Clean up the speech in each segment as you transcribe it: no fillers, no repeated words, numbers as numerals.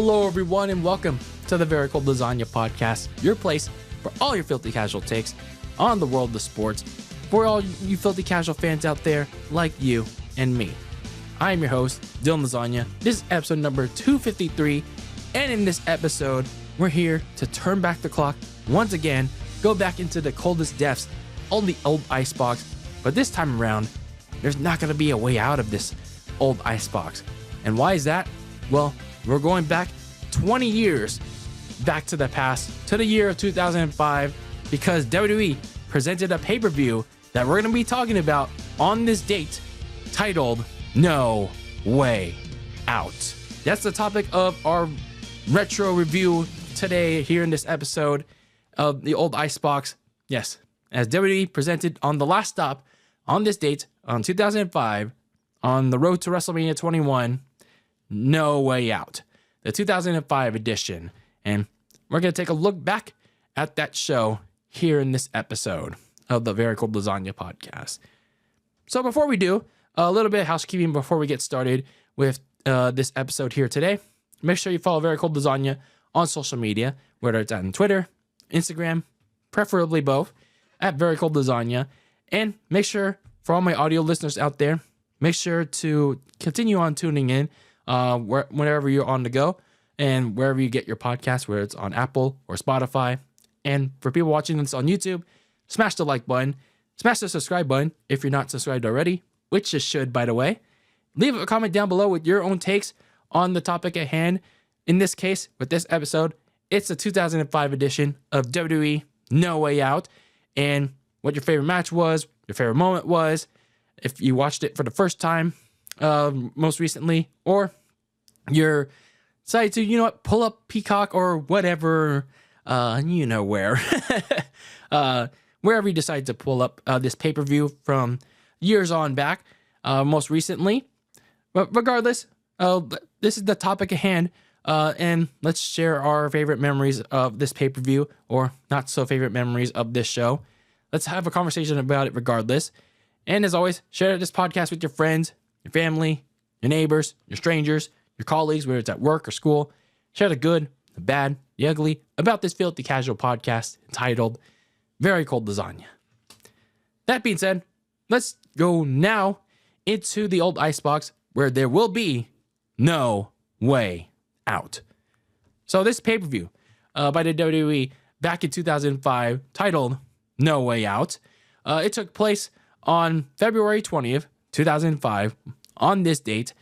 Hello, everyone, and welcome to the Very Cold Lasagna podcast, your place for all your filthy casual takes on the world of sports, for all you filthy casual fans out there like you and me. I am your host, Dylan Lasagna. This is episode number 253, and in this episode, we're here to turn back the clock once again, go back into the coldest depths on the Old Icebox, but this time around, there's not going to be a way out of this Old Icebox. And why is that? Well, we're going back 20 years back to the past, to the year of 2005, because WWE presented a pay-per-view that we're going to be talking about on this date, titled No Way Out. That's the topic of our retro review today here in this episode of the Old Icebox. Yes, as WWE presented on the last stop on this date, on 2005, on the road to WrestleMania 21, No Way Out, the 2005 edition. And we're going to take a look back at that show here in this episode of the Very Cold Lasagna podcast. So before we do, a little bit of housekeeping before we get started with this episode here today. Make sure you follow Very Cold Lasagna on social media, whether it's on Twitter, Instagram, preferably both, at Very Cold Lasagna. And make sure, for all my audio listeners out there, make sure to continue on tuning in whenever you're on the go and wherever you get your podcast, whether it's on Apple or Spotify. And for people watching this on YouTube, smash the like button, smash the subscribe button if you're not subscribed already, which you should, by the way. Leave a comment down below with your own takes on the topic at hand. In this case, with this episode, it's the 2005 edition of WWE No Way Out, and what your favorite match was, your favorite moment was, if you watched it for the first time most recently, or you're decided to, pull up Peacock or whatever, where, wherever you decide to pull up this pay-per-view from years on back, most recently. But regardless, this is the topic at hand, and let's share our favorite memories of this pay-per-view, or not so favorite memories of this show. Let's have a conversation about it regardless. And as always, share this podcast with your friends, your family, your neighbors, your strangers, your colleagues, whether it's at work or school. Share the good, the bad, the ugly about this filthy casual podcast entitled Very Cold Lasagna. That being said, let's go now into the Old Icebox, where there will be no way out. So this pay-per-view by the WWE back in 2005, titled No Way Out, it took place on February 20th, 2005, on this date,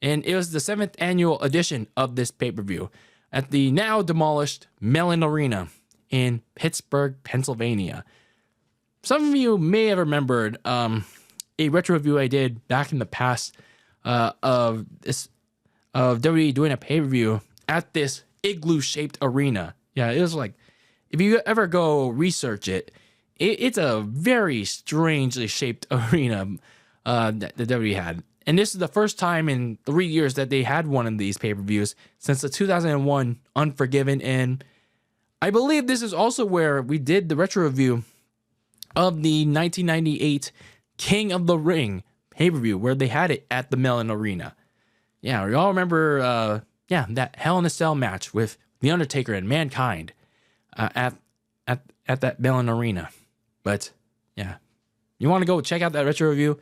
and it was the 7th annual edition of this pay-per-view at the now demolished Mellon Arena in Pittsburgh, Pennsylvania. Some of you may have remembered a retro review I did back in the past of WWE doing a pay-per-view at this igloo-shaped arena. Yeah, it was like, if you ever go research it, it's a very strangely shaped arena that the WWE had. And this is the first time in 3 years that they had one of these pay-per-views since the 2001 Unforgiven. And I believe this is also where we did the retro review of the 1998 King of the Ring pay-per-view, where they had it at the Mellon Arena. Yeah, we all remember that Hell in a Cell match with The Undertaker and Mankind at that Mellon Arena. But yeah, you want to go check out that retro review?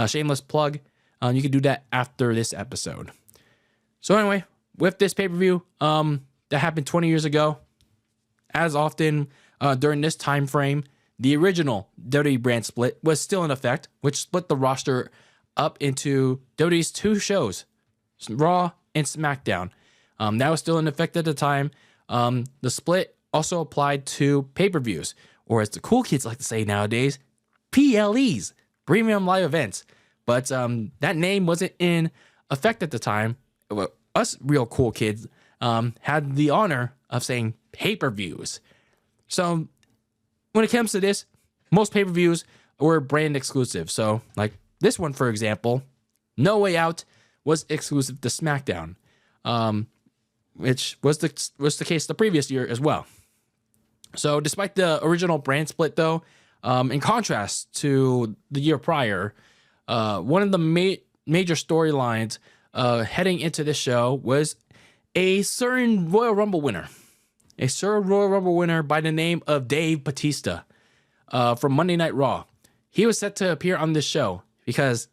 Shameless plug. You can do that after this episode. So anyway, with this pay-per-view that happened 20 years ago, as often during this time frame, the original WWE brand split was still in effect, which split the roster up into WWE's two shows, Raw and Smackdown. That was still in effect at the time. The split also applied to pay-per-views, or as the cool kids like to say nowadays, PLEs, premium live events. But that name wasn't in effect at the time. Us real cool kids had the honor of saying pay-per-views. So when it comes to this, most pay-per-views were brand exclusive. So like this one, for example, No Way Out was exclusive to Smackdown, which was the case the previous year as well. So despite the original brand split, though, in contrast to the year prior, one of the major storylines heading into the show was a certain Royal Rumble winner. A certain Royal Rumble winner by the name of Dave Bautista from Monday Night Raw. He was set to appear on this show because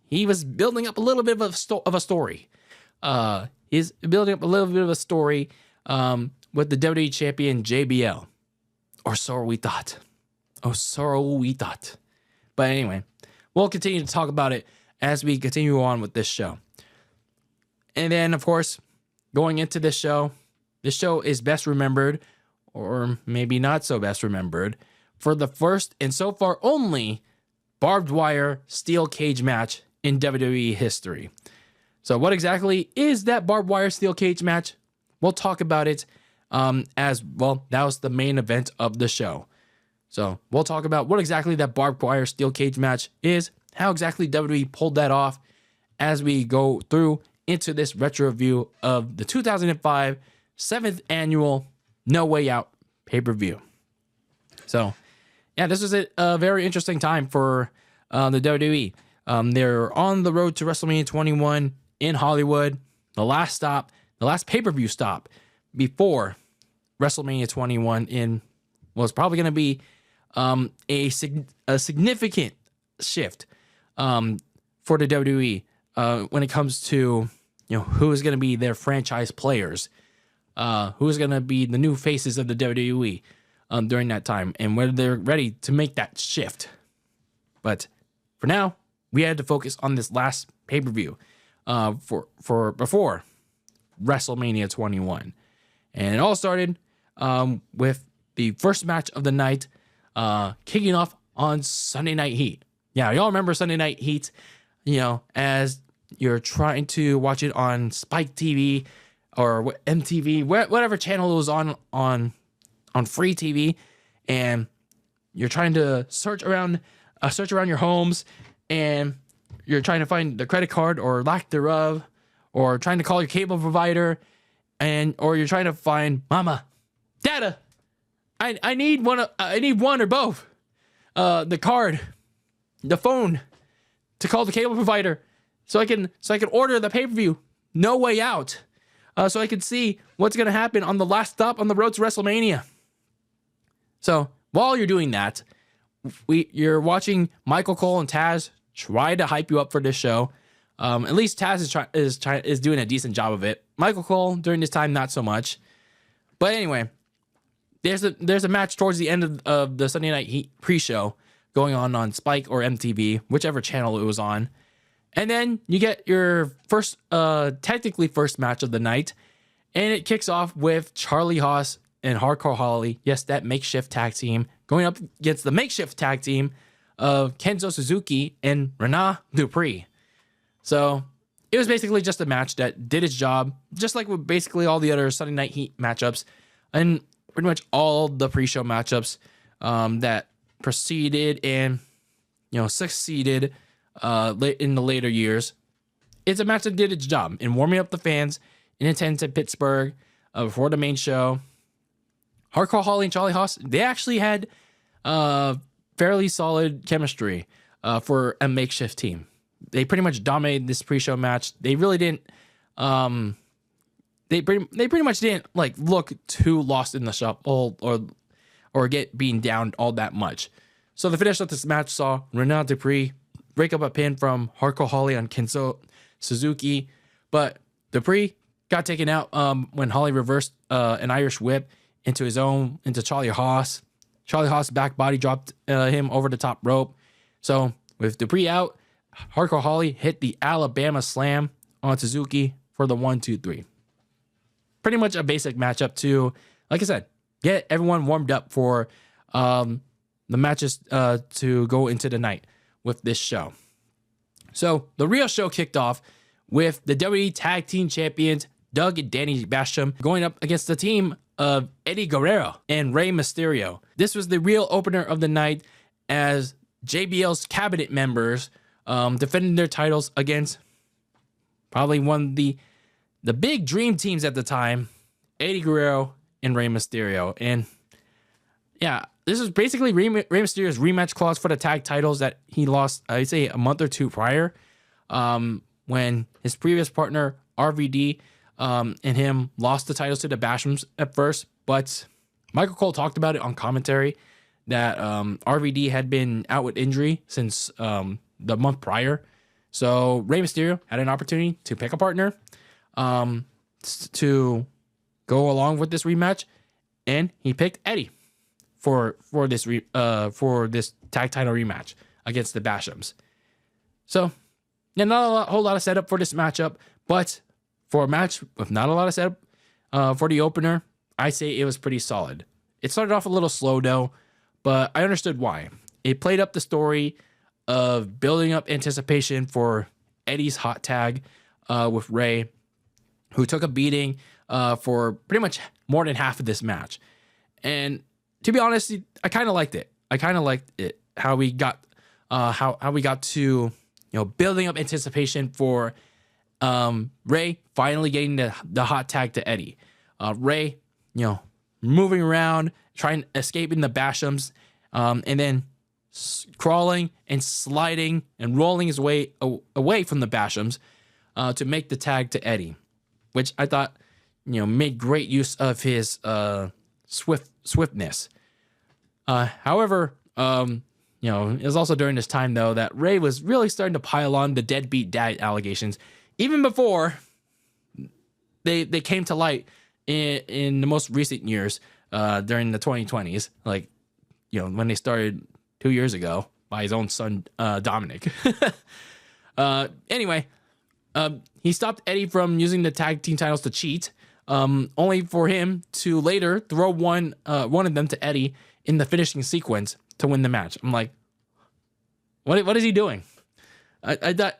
he was building up a little bit of a story. He's building up a little bit of a story with the WWE Champion JBL. Or so we thought. Oh, so we thought. But anyway, we'll continue to talk about it as we continue on with this show. And then, of course, going into this show is best remembered, or maybe not so best remembered, for the first and so far only barbed wire steel cage match in WWE history. So what exactly is that barbed wire steel cage match? We'll talk about it as well. That was the main event of the show. So we'll talk about what exactly that barbed wire steel cage match is, how exactly WWE pulled that off as we go through into this retro review of the 2005 7th annual No Way Out pay-per-view. So, yeah, this was a very interesting time for the WWE. They're on the road to WrestleMania 21 in Hollywood. The last pay-per-view stop before WrestleMania 21 was probably going to be a significant shift for the WWE when it comes to who is going to be their franchise players, who is going to be the new faces of the WWE during that time, and whether they're ready to make that shift. But for now, we had to focus on this last pay-per-view for before WrestleMania 21, and it all started with the first match of the night, kicking off on Sunday Night Heat. Yeah, y'all remember Sunday Night Heat? As you're trying to watch it on Spike TV or MTV, whatever channel it was on free TV, and you're trying to search around your homes, and you're trying to find the credit card or lack thereof, or trying to call your cable provider, or you're trying to find Mama, Dada, I need one or both, the card, the phone, to call the cable provider so I can order the pay-per-view No Way Out, so I can see what's going to happen on the last stop on the road to WrestleMania. So while you're doing that, you're watching Michael Cole and Taz try to hype you up for this show. At least Taz is doing a decent job of it. Michael Cole during this time, not so much. But anyway, there's a match towards the end of the Sunday Night Heat pre-show going on Spike or MTV, whichever channel it was on. And then you get your technically first match of the night, and it kicks off with Charlie Haas and Hardcore Holly. Yes, that makeshift tag team going up against the makeshift tag team of Kenzo Suzuki and Rena Dupree. So it was basically just a match that did its job, just like with basically all the other Sunday Night Heat matchups, and pretty much all the pre-show matchups that proceeded and succeeded in the later years. It's a match that did its job in warming up the fans in attendance at Pittsburgh before the main show. Hardcore Holly and Charlie Haas, they actually had fairly solid chemistry for a makeshift team. They pretty much dominated this pre-show match. They really didn't. They pretty much didn't look too lost in the shuffle or get beaten down all that much. So the finish of this match saw Rena Dupree break up a pin from Hardcore Holly on Kenzo Suzuki, but Dupree got taken out when Holly reversed an Irish whip into Charlie Haas. Charlie Haas back body dropped him over the top rope. So with Dupree out, Hardcore Holly hit the Alabama Slam on Suzuki for the 1-2-3. Pretty much a basic matchup to, like I said, get everyone warmed up for the matches to go into the night with this show. So the real show kicked off with the WWE Tag Team Champions Doug and Danny Basham going up against the team of Eddie Guerrero and Rey Mysterio. This was the real opener of the night as JBL's cabinet members defended their titles against probably one of the big dream teams at the time, Eddie Guerrero and Rey Mysterio. And yeah, this is basically Rey Mysterio's rematch clause for the tag titles that he lost, I'd say, a month or two prior, when when his previous partner, RVD, and him lost the titles to the Bashams at first. But Michael Cole talked about it on commentary that RVD had been out with injury since the month prior. So Rey Mysterio had an opportunity to pick a partner to go along with this rematch, and he picked Eddie for this tag title rematch against the Bashams. So, yeah, not a whole lot of setup for this matchup, but for a match with not a lot of setup for the opener, I say it was pretty solid. It started off a little slow though, but I understood why. It played up the story of building up anticipation for Eddie's hot tag with Rey, who took a beating for pretty much more than half of this match. And to be honest, I kind of liked it. How we got to building up anticipation for Rey finally getting the hot tag to Eddie. Rey, moving around, trying escaping the Bashams, and then crawling and sliding and rolling his way away from the Bashams to make the tag to Eddie, which I thought made great use of his swiftness. However, it was also during this time though that Rey was really starting to pile on the deadbeat dad allegations, even before they came to light in the most recent years during the 2020s, like when they started 2 years ago by his own son Dominic. Anyway, he stopped Eddie from using the tag team titles to cheat, only for him to later throw one of them to Eddie in the finishing sequence to win the match. I'm like, what is he doing? I thought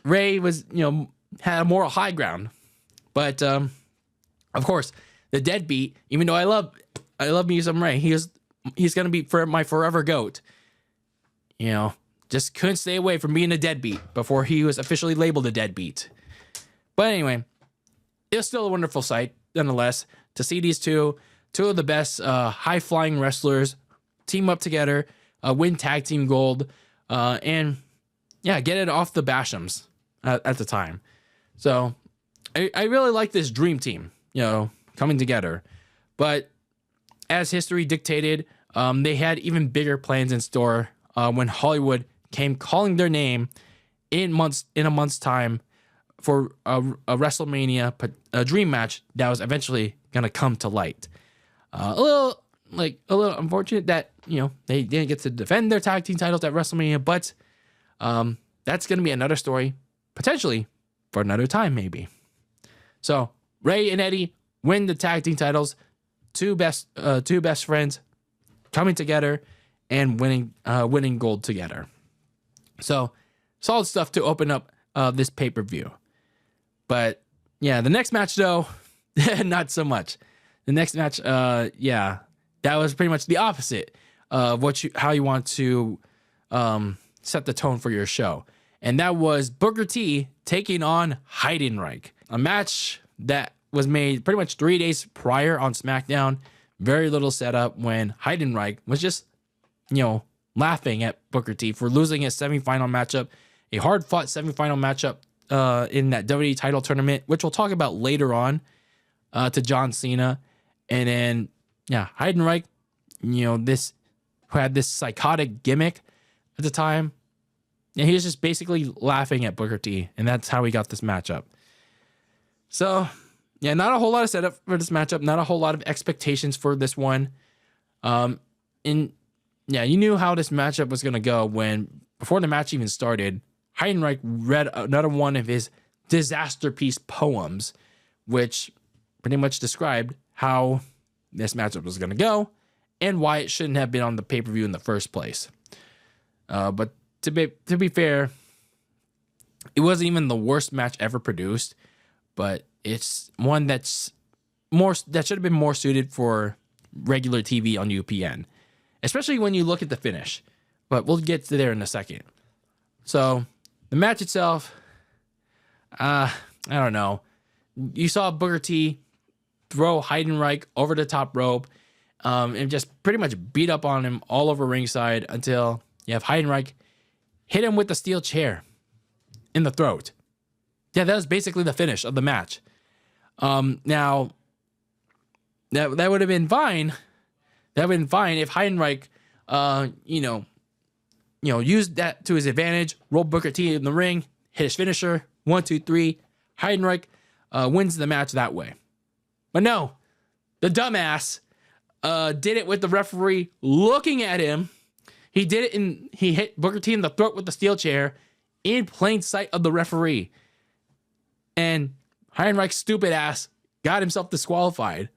Rey was had a moral high ground, but of course the deadbeat. Even though I love me some Rey, he's gonna be my forever GOAT. Just couldn't stay away from being a deadbeat before he was officially labeled a deadbeat. But anyway, it was still a wonderful sight, nonetheless, to see these two of the best high-flying wrestlers team up together, win tag team gold, and get it off the Bashams at the time. So I really like this dream team, coming together. But as history dictated, they had even bigger plans in store when Hollywood came calling their name in a month's time for a WrestleMania a dream match that was eventually gonna come to light. A little unfortunate that they didn't get to defend their tag team titles at WrestleMania, but that's gonna be another story potentially for another time maybe. So Rey and Eddie win the tag team titles, two best friends coming together and winning gold together. So solid stuff to open up this pay-per-view. But yeah, the next match though, not so much. The next match, that was pretty much the opposite of how you want to set the tone for your show. And that was Booker T taking on Heidenreich, a match that was made pretty much 3 days prior on Smackdown. Very little setup when Heidenreich was just, laughing at Booker T for losing his semifinal matchup, a hard-fought semifinal matchup in that WWE title tournament, which we'll talk about later on, to John Cena. And then, Heidenreich, who had this psychotic gimmick at the time, and he was just basically laughing at Booker T, and that's how we got this matchup. So, not a whole lot of setup for this matchup, not a whole lot of expectations for this one. You knew how this matchup was going to go when, before the match even started, Heidenreich read another one of his disaster piece poems, which pretty much described how this matchup was going to go and why it shouldn't have been on the pay-per-view in the first place. But to be fair, it wasn't even the worst match ever produced, but it's one that should have been more suited for regular TV on UPN, especially when you look at the finish. But we'll get to there in a second. So the match itself, I don't know. You saw Booker T throw Heidenreich over the top rope and just pretty much beat up on him all over ringside until you have Heidenreich hit him with the steel chair in the throat. Yeah, that was basically the finish of the match. Now, that would have been fine. That would have been fine if Heidenreich, used that to his advantage, rolled Booker T in the ring, hit his finisher, 1, 2, 3. Heidenreich wins the match that way. But no, the dumbass did it with the referee looking at him. He did it and he hit Booker T in the throat with the steel chair in plain sight of the referee. And Heidenreich's stupid ass got himself disqualified.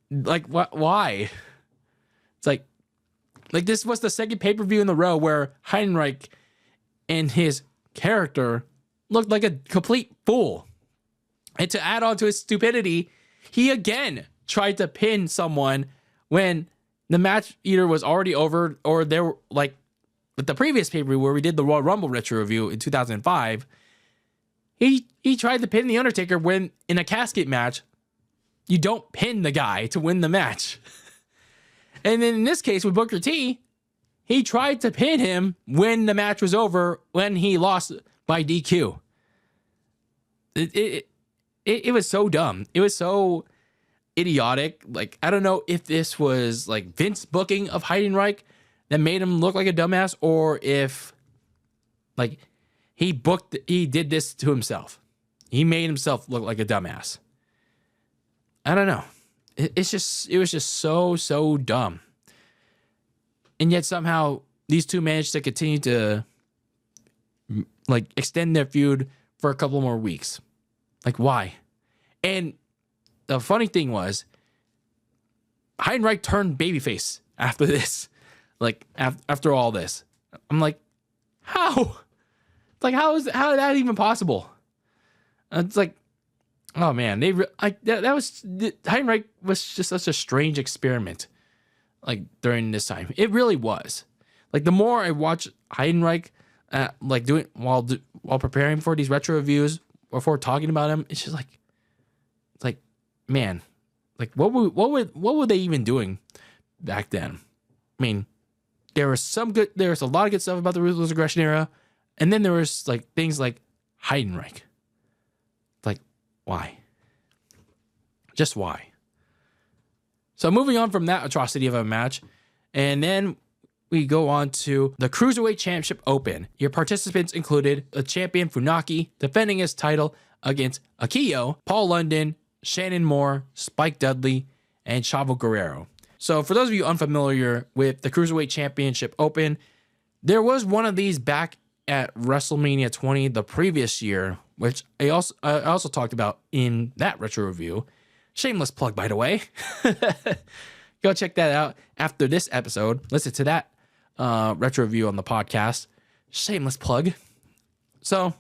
Like, what? Why? It's like this was the second pay-per-view in a row where Heidenreich and his character looked like a complete fool. And to add on to his stupidity, he again tried to pin someone when the match either was already over or there were, like with the previous pay-per-view where we did the Royal Rumble retro review in 2005. He tried to pin The Undertaker when in a casket match, you don't pin the guy to win the match. And then in this case with Booker T, he tried to pin him when the match was over when he lost by DQ. It was so dumb. It was so idiotic. Like, I don't know if this was like Vince booking of Heidenreich that made him look like a dumbass, or if like he did this to himself. He made himself look like a dumbass. I don't know. It was just so dumb. And yet somehow these two managed to continue to like extend their feud for a couple more weeks. Like, why? And the funny thing was, Heidenreich turned babyface after this. Like, after all this. I'm like, how? Like, how is that even possible? It's like, oh man, Heidenreich was just such a strange experiment. Like, during this time, it really was. Like, the more I watch Heidenreich, like doing while preparing for these retro reviews or for talking about him, it's just like, man, like what were they even doing back then? I mean, there was a lot of good stuff about the Ruthless Aggression era, and then there was like things like Heidenreich. Like, why? Just why? So moving on from that atrocity of a match, and then we go on to the Cruiserweight Championship Open. Your participants included the champion Funaki defending his title against Akiyo, Paul London, Shannon Moore, Spike Dudley, and Chavo Guerrero. So for those of you unfamiliar with the Cruiserweight Championship Open, there was one of these back at WrestleMania 20 the previous year, which I also talked about in that retro review. Shameless plug, by the way. Go check that out after this episode. Listen to that retro review on the podcast. Shameless plug. So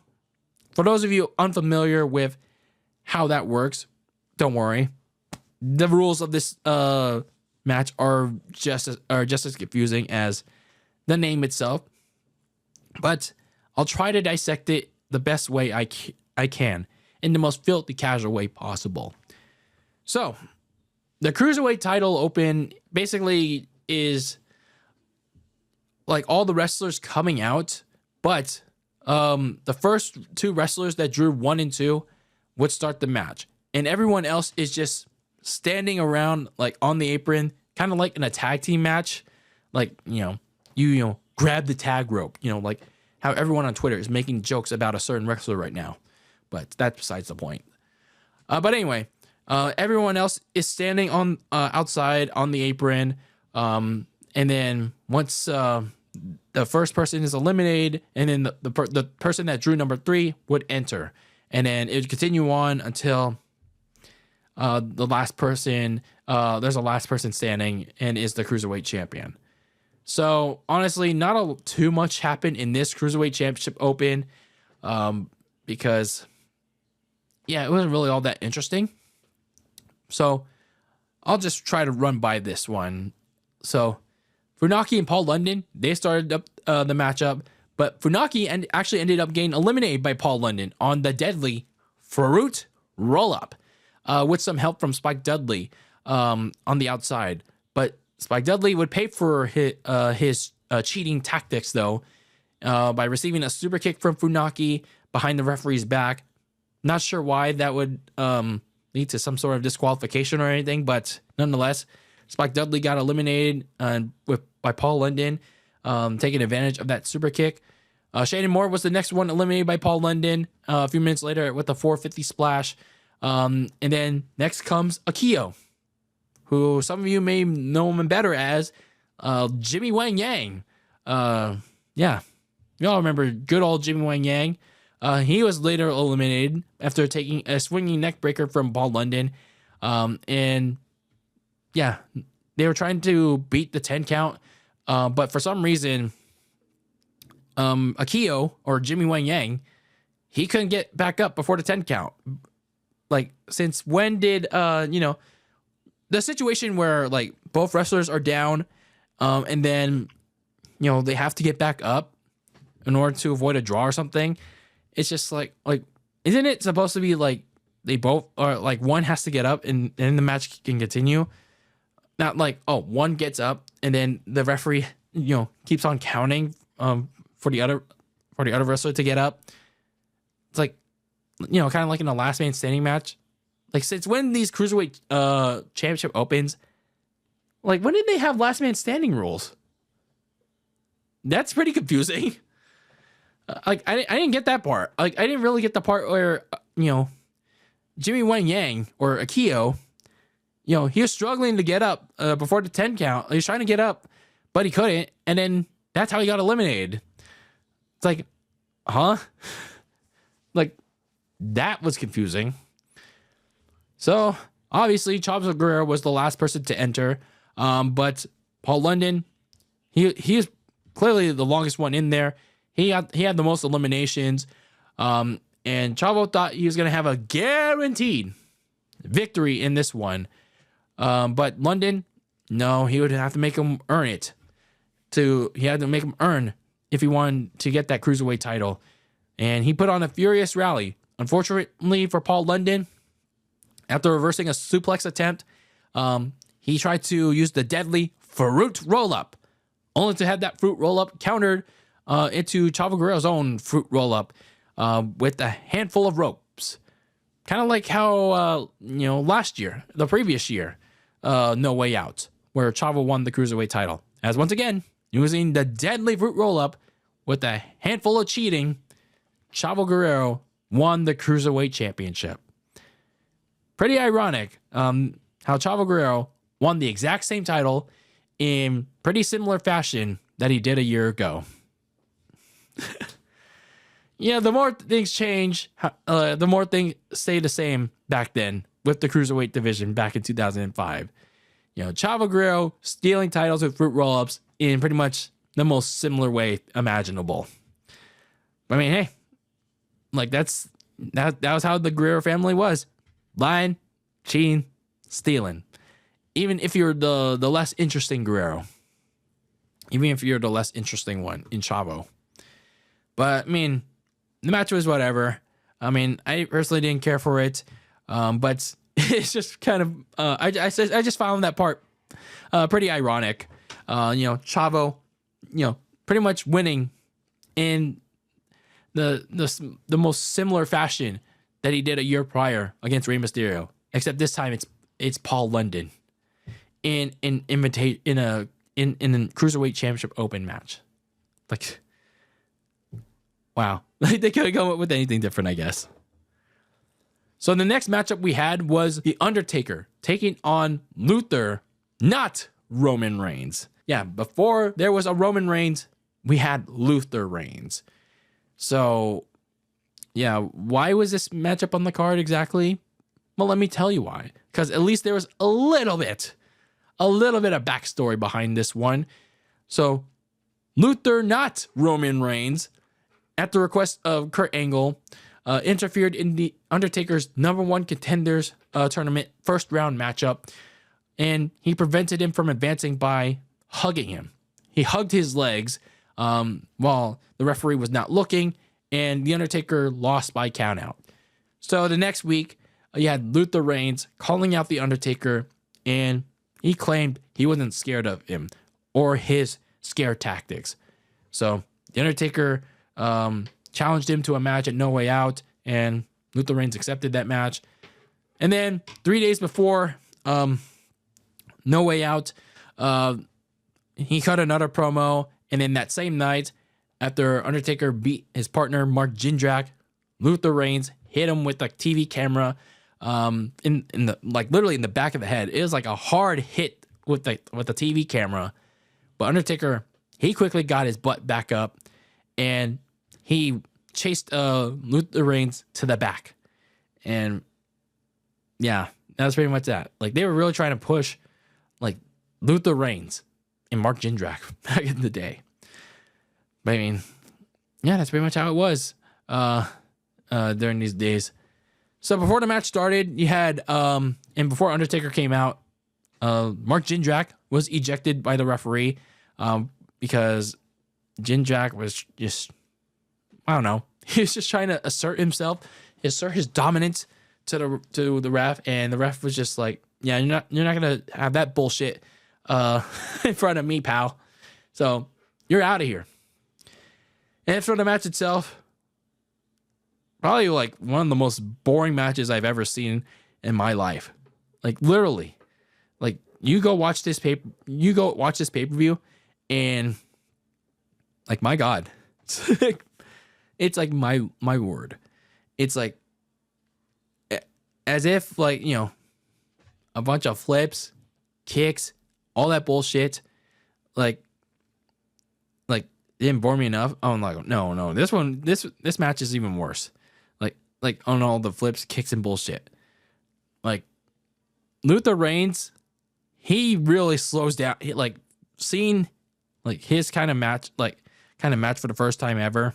for those of you unfamiliar with how that works, don't worry. The rules of this match are just as confusing as the name itself, but I'll try to dissect it the best way I can in the most filthy casual way possible. So, the Cruiserweight title open basically is like all the wrestlers coming out, but the first two wrestlers that drew 1 and 2 would start the match. And everyone else is just standing around like on the apron, kind of like in a tag team match. Like, you grab the tag rope, like how everyone on Twitter is making jokes about a certain wrestler right now. But that's besides the point. But anyway, everyone else is standing on outside on the apron. And then once the first person is eliminated, and then the person that drew number 3 would enter. And then it would continue on until the last person, there's a last person standing and is the Cruiserweight champion. So honestly, not too much happened in this Cruiserweight Championship Open because, yeah, it wasn't really all that interesting. So I'll just try to run by this one. So Funaki and Paul London, they started up the matchup, but Funaki actually ended up getting eliminated by Paul London on the deadly Fruit roll-up with some help from Spike Dudley on the outside. But Spike Dudley would pay for his cheating tactics, though, by receiving a super kick from Funaki, behind the referee's back. Not sure why that would lead to some sort of disqualification or anything, but nonetheless, Spike Dudley got eliminated by Paul London, taking advantage of that super kick. Shannon Moore was the next one eliminated by Paul London a few minutes later with a 450 splash. And then next comes Akio, who some of you may know him better as Jimmy Wang Yang. Yeah, y'all remember good old Jimmy Wang Yang. He was later eliminated after taking a swinging neck breaker from Paul London. And yeah, they were trying to beat the 10 count. But for some reason, Akio or Jimmy Wang Yang, he couldn't get back up before the 10 count. Like, since when did, the situation where like both wrestlers are down, and then, they have to get back up in order to avoid a draw or something. It's just like, isn't it supposed to be like they both are like one has to get up and then the match can continue? Not like, oh, one gets up and then the referee, keeps on counting for the other wrestler to get up. It's like, kind of like in a last man standing match. Like, since when these cruiserweight championship opens, like when did they have last man standing rules? That's pretty confusing. Like, I didn't get that part. Like, I didn't really get the part where, Jimmy Wang Yang or Akio, he was struggling to get up before the 10 count. He was trying to get up, but he couldn't. And then that's how he got eliminated. It's like, huh? Like, that was confusing. So, obviously, Chavo Guerrero was the last person to enter. But Paul London, he is clearly the longest one in there. He had the most eliminations. And Chavo thought he was going to have a guaranteed victory in this one. But London, no, he would have to make him earn it. He had to make him earn if he wanted to get that cruiserweight title. And he put on a furious rally. Unfortunately for Paul London, after reversing a suplex attempt, he tried to use the deadly fruit roll-up, only to have that fruit roll-up countered into Chavo Guerrero's own fruit roll-up with a handful of ropes. Kind of like how, the previous year, No Way Out, where Chavo won the Cruiserweight title. As once again, using the deadly fruit roll-up with a handful of cheating, Chavo Guerrero won the Cruiserweight Championship. Pretty ironic how Chavo Guerrero won the exact same title in pretty similar fashion that he did a year ago. The more things change, the more things stay the same back then with the Cruiserweight division back in 2005. Chavo Guerrero stealing titles with fruit roll-ups in pretty much the most similar way imaginable. I mean, hey, like that was how the Guerrero family was. Lying, cheating, stealing. Even if you're the less interesting Guerrero. Even if you're the less interesting one in Chavo. But, I mean, the match was whatever. I mean, I personally didn't care for it. But it's just kind of... I just found that part pretty ironic. Chavo, pretty much winning in the most similar fashion that he did a year prior against Rey Mysterio, except this time it's Paul London in a Cruiserweight Championship Open match. Like, wow, they could have come up with anything different, I guess. So the next matchup we had was The Undertaker taking on Luther, not Roman Reigns. Yeah, before there was a Roman Reigns, we had Luther Reigns. So, yeah, why was this matchup on the card exactly? Well, let me tell you why. Because at least there was a little bit of backstory behind this one. So, Luther, not Roman Reigns, at the request of Kurt Angle, interfered in the Undertaker's #1 Contenders tournament first round matchup, and he prevented him from advancing by hugging him. He hugged his legs while the referee was not looking, and the Undertaker lost by countout. So the next week, you had Luther Reigns calling out the Undertaker, and he claimed he wasn't scared of him or his scare tactics. So the Undertaker challenged him to a match at No Way Out, and Luther Reigns accepted that match. And then 3 days before No Way Out, he cut another promo, and then that same night, after Undertaker beat his partner Mark Jindrak, Luther Reigns hit him with a TV camera in the literally in the back of the head. It was like a hard hit with the TV camera. But Undertaker, he quickly got his butt back up, and he chased Luther Reigns to the back. And yeah, that's pretty much that. Like, they were really trying to push like Luther Reigns and Mark Jindrak back in the day. But I mean, yeah, that's pretty much how it was during these days. So before the match started, you had and before Undertaker came out, Mark Jindrak was ejected by the referee because Jindrak was just, I don't know, he was just trying to assert himself, assert his dominance to the ref, and the ref was just like, yeah, you're not gonna have that bullshit in front of me, pal. So you're out of here. And for the match itself, probably like one of the most boring matches I've ever seen in my life. Like, literally, like, you go watch this pay-per-view, and like, my God, it's like my word. It's like as if, like, you know, a bunch of flips, kicks, all that bullshit, like didn't bore me enough. Oh, I'm like, no, this match is even worse. Like on all the flips, kicks, and bullshit. Like, Luther Reigns, he really slows down. Seeing like his kind of match for the first time ever.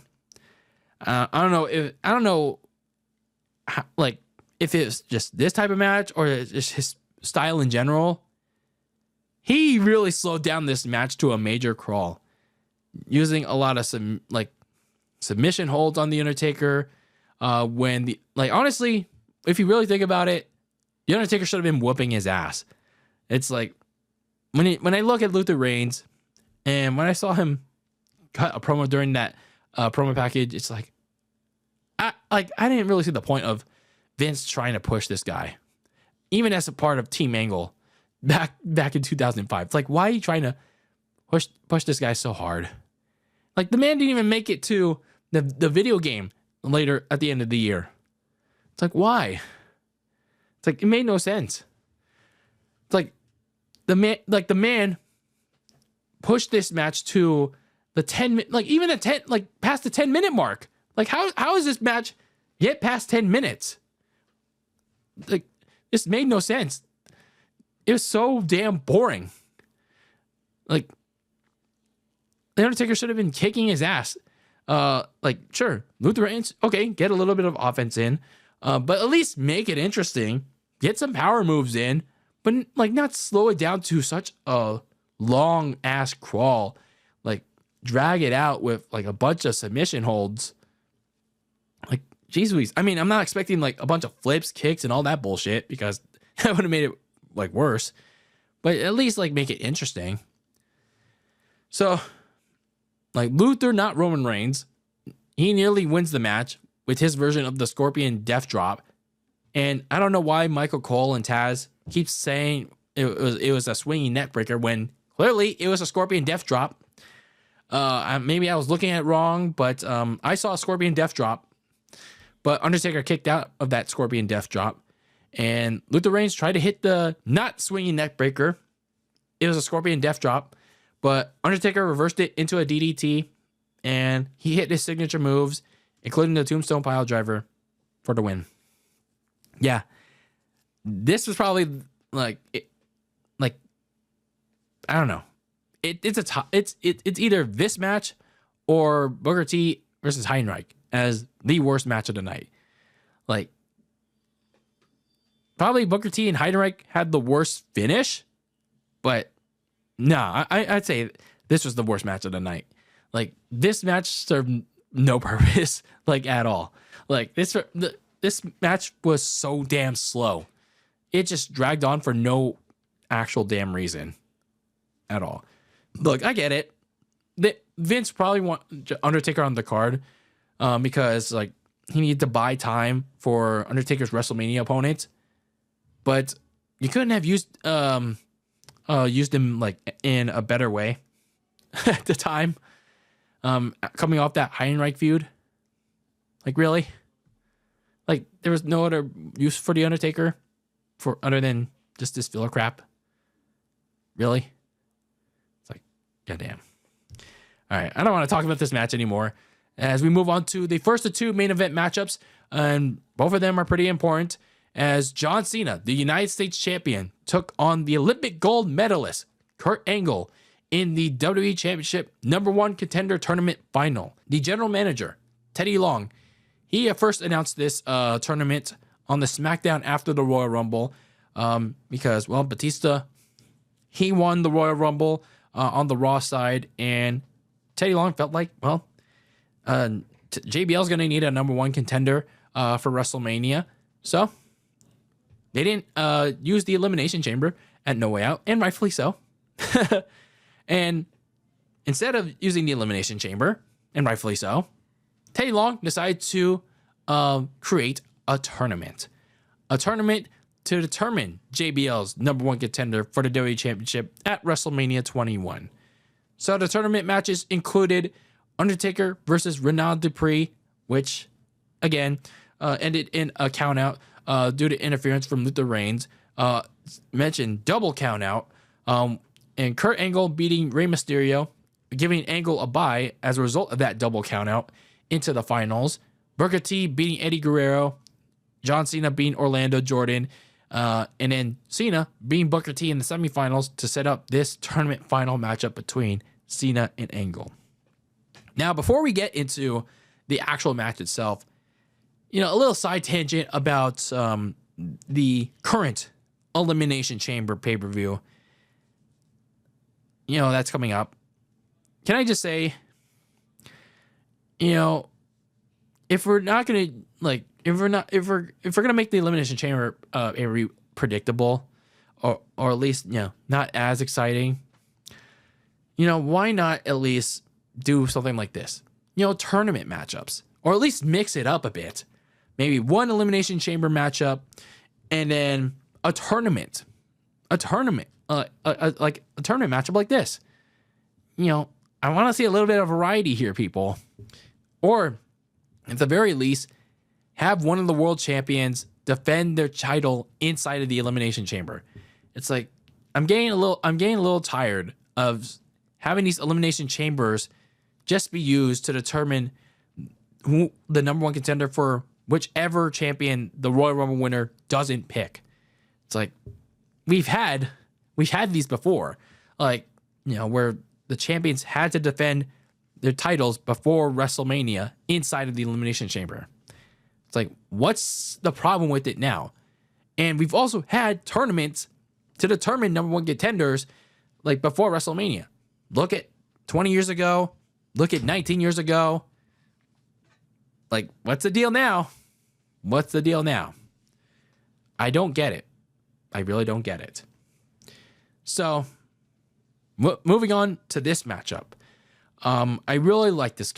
I don't know if it's just this type of match or it's just his style in general. He really slowed down this match to a major crawl, using a lot of submission holds on the Undertaker. Honestly, if you really think about it, the Undertaker should have been whooping his ass. It's like when I look at Luther Reigns, and when I saw him cut a promo during that promo package, it's like I didn't really see the point of Vince trying to push this guy, even as a part of Team Angle back in 2005. It's like, why are you trying to push this guy so hard? Like, the man didn't even make it to the video game later at the end of the year. It's like, why? It's like, it made no sense. It's like the man pushed this match to the 10 past the 10-minute mark. Like, how is this match yet past 10 minutes? Like, this made no sense. It was so damn boring. Like, the Undertaker should have been kicking his ass. Sure, Luther Reigns, okay, get a little bit of offense in, but at least make it interesting. Get some power moves in, but like, not slow it down to such a long ass crawl. Like, drag it out with like a bunch of submission holds. Like, geez Louise. I mean, I'm not expecting like a bunch of flips, kicks, and all that bullshit, because that would have made it like worse. But at least like make it interesting. So, like, Luther, not Roman Reigns, he nearly wins the match with his version of the Scorpion Death Drop. And I don't know why Michael Cole and Taz keep saying it was a swinging neck breaker when clearly it was a Scorpion Death Drop. Maybe I was looking at it wrong, but I saw a Scorpion Death Drop. But Undertaker kicked out of that Scorpion Death Drop. And Luther Reigns tried to hit the not swinging neck breaker. It was a Scorpion Death Drop. But Undertaker reversed it into a DDT, and he hit his signature moves, including the Tombstone Piledriver, for the win. Yeah, this was probably I don't know. It's either this match or Booker T versus Heinrich as the worst match of the night. Like, probably Booker T and Heinrich had the worst finish, but nah, I'd say this was the worst match of the night. Like, this match served no purpose, like, at all. Like, this match was so damn slow. It just dragged on for no actual damn reason at all. Look, I get it. Vince probably want Undertaker on the card, because like he needed to buy time for Undertaker's WrestleMania opponents, but you couldn't have used him like in a better way at the time. Coming off that Heinrich feud, like really, like there was no other use for the Undertaker for other than just this filler crap. Really, it's like goddamn. All right, I don't want to talk about this match anymore. As we move on to the first of two main event matchups, and both of them are pretty important, as John Cena, the United States champion, took on the Olympic gold medalist, Kurt Angle, in the WWE Championship #1 Contender Tournament Final. The general manager, Teddy Long, he first announced this tournament on the Smackdown after the Royal Rumble, because, well, Batista, he won the Royal Rumble on the Raw side, and Teddy Long felt like, well, JBL's going to need a #1 contender for WrestleMania. So they didn't use the Elimination Chamber at No Way Out, and rightfully so. And instead of using the Elimination Chamber, and rightfully so, Teddy Long decided to create a tournament. A tournament to determine JBL's #1 contender for the WWE Championship at WrestleMania 21. So the tournament matches included Undertaker versus Renaud Dupree, which, again, ended in a countout due to interference from Luther Reigns. Mentioned double countout, and Kurt Angle beating Rey Mysterio, giving Angle a bye as a result of that double countout into the finals. Booker T beating Eddie Guerrero, John Cena beating Orlando Jordan, and then Cena beating Booker T in the semifinals to set up this tournament final matchup between Cena and Angle. Now, before we get into the actual match itself, a little side tangent about the current Elimination Chamber pay-per-view, that's coming up. Can I just say, if we're not gonna if we're gonna make the Elimination Chamber predictable, or at least not as exciting, why not at least do something like this? Tournament matchups, or at least mix it up a bit. Maybe one Elimination Chamber matchup, and then a tournament matchup like this. I want to see a little bit of variety here, people. Or, at the very least, have one of the world champions defend their title inside of the Elimination Chamber. It's like I'm getting a little tired of having these Elimination Chambers just be used to determine who the #1 contender for whichever champion the Royal Rumble winner doesn't pick. It's like we've had these before, where the champions had to defend their titles before WrestleMania inside of the Elimination Chamber. It's like, what's the problem with it now? And we've also had tournaments to determine #1 contenders before WrestleMania. Look at 20 years ago. Look at 19 years ago. What's the deal now? What's the deal now? I don't get it. I really don't get it. So, moving on to this matchup. I really like this.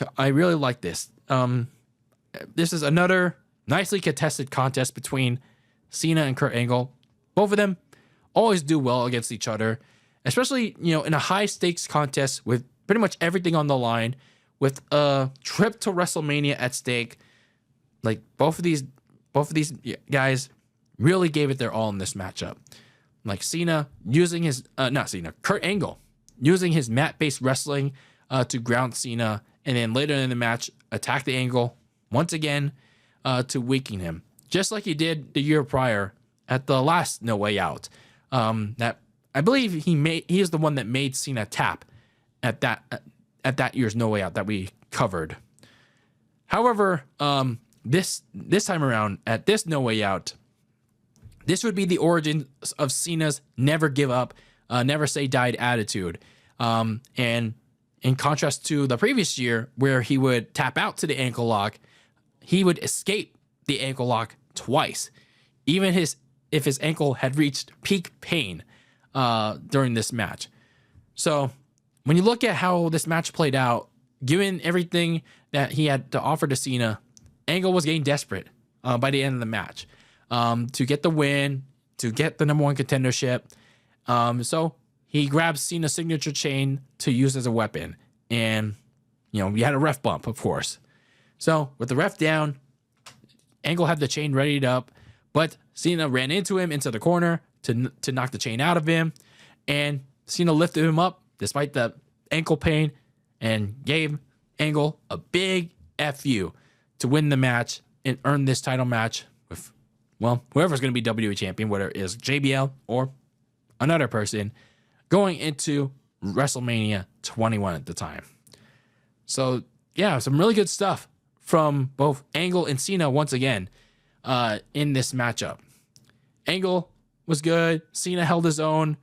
This is another nicely contested contest between Cena and Kurt Angle. Both of them always do well against each other, especially, in a high stakes contest with pretty much everything on the line, with a trip to WrestleMania at stake. Both of these guys really gave it their all in this matchup. Cena using Kurt Angle using his mat-based wrestling to ground Cena, and then later in the match attack the Angle once again to weaken him, just like he did the year prior at the last No Way Out. That I believe he is the one that made Cena tap at that year's No Way Out that we covered. However, this time around at this No Way Out, this would be the origin of Cena's never give up, never say die attitude. And in contrast to the previous year where he would tap out to the ankle lock, he would escape the ankle lock twice, even if his ankle had reached peak pain during this match. So when you look at how this match played out, given everything that he had to offer to Cena, Angle was getting desperate by the end of the match to get the win, to get the number one contendership. So he grabs Cena's signature chain to use as a weapon. And, we had a ref bump, of course. So with the ref down, Angle had the chain readied up, but Cena ran into him into the corner to knock the chain out of him. And Cena lifted him up despite the ankle pain and gave Angle a big FU to win the match and earn this title match with, whoever's going to be WWE Champion, whether it is JBL or another person, going into WrestleMania 21 at the time. So, yeah, some really good stuff from both Angle and Cena once again in this matchup. Angle was good. Cena held his own.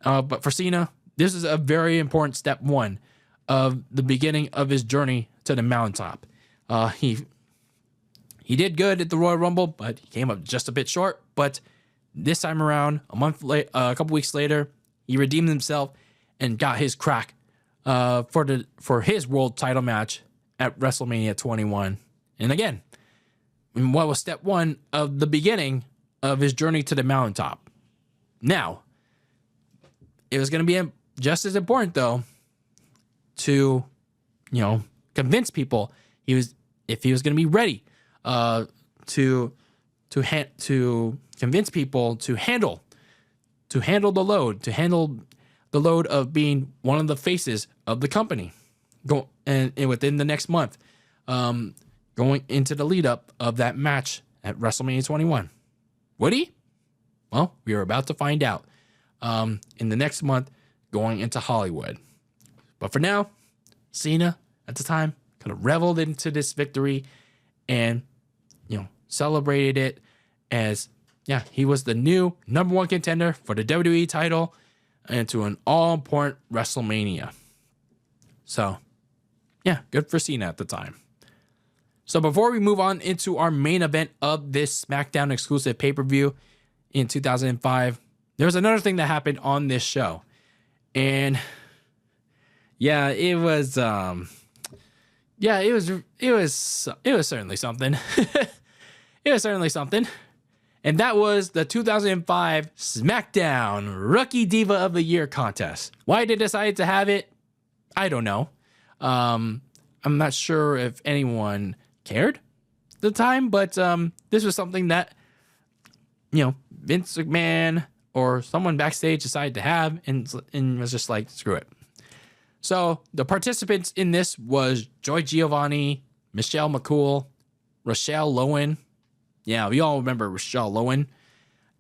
But for Cena, this is a very important step one of the beginning of his journey to the mountaintop. He did good at the Royal Rumble, but he came up just a bit short. But this time around, a couple weeks later, he redeemed himself and got his crack for his world title match at WrestleMania 21. And again, what was step one of the beginning of his journey to the mountaintop. Now, it was going to be just as important, though, to, convince people if he was going to be ready to convince people to handle the load of being one of the faces of the company. And within the next month, going into the lead up of that match at WrestleMania 21. Would he? Well, we are about to find out in the next month going into Hollywood. But for now, Cena at the time kind of reveled into this victory and, celebrated it as, he was the new number one contender for the WWE title and to an all-important WrestleMania. So, good for Cena at the time. So before we move on into our main event of this SmackDown exclusive pay-per-view in 2005, there was another thing that happened on this show. And it was certainly something. It was certainly something. And that was the 2005 SmackDown Rookie Diva of the Year contest. Why they decided to have it, I don't know. I'm not sure if anyone cared at the time, but this was something that, Vince McMahon or someone backstage decided to have and was just like, screw it. So the participants in this was Joy Giovanni, Michelle McCool, Rochelle Lowen. Yeah, we all remember Rochelle Lowen.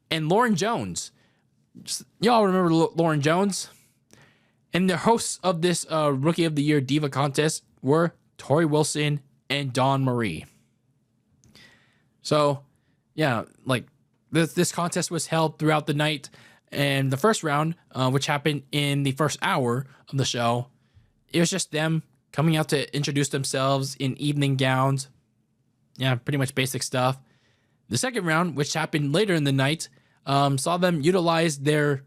And Lauren Jones. Y'all remember Lauren Jones? And the hosts of this Rookie of the Year Diva contest were Tori Wilson and Dawn Marie. So, this contest was held throughout the night. And the first round, which happened in the first hour of the show, it was just them coming out to introduce themselves in evening gowns. Yeah, pretty much basic stuff. The second round, which happened later in the night, saw them utilize their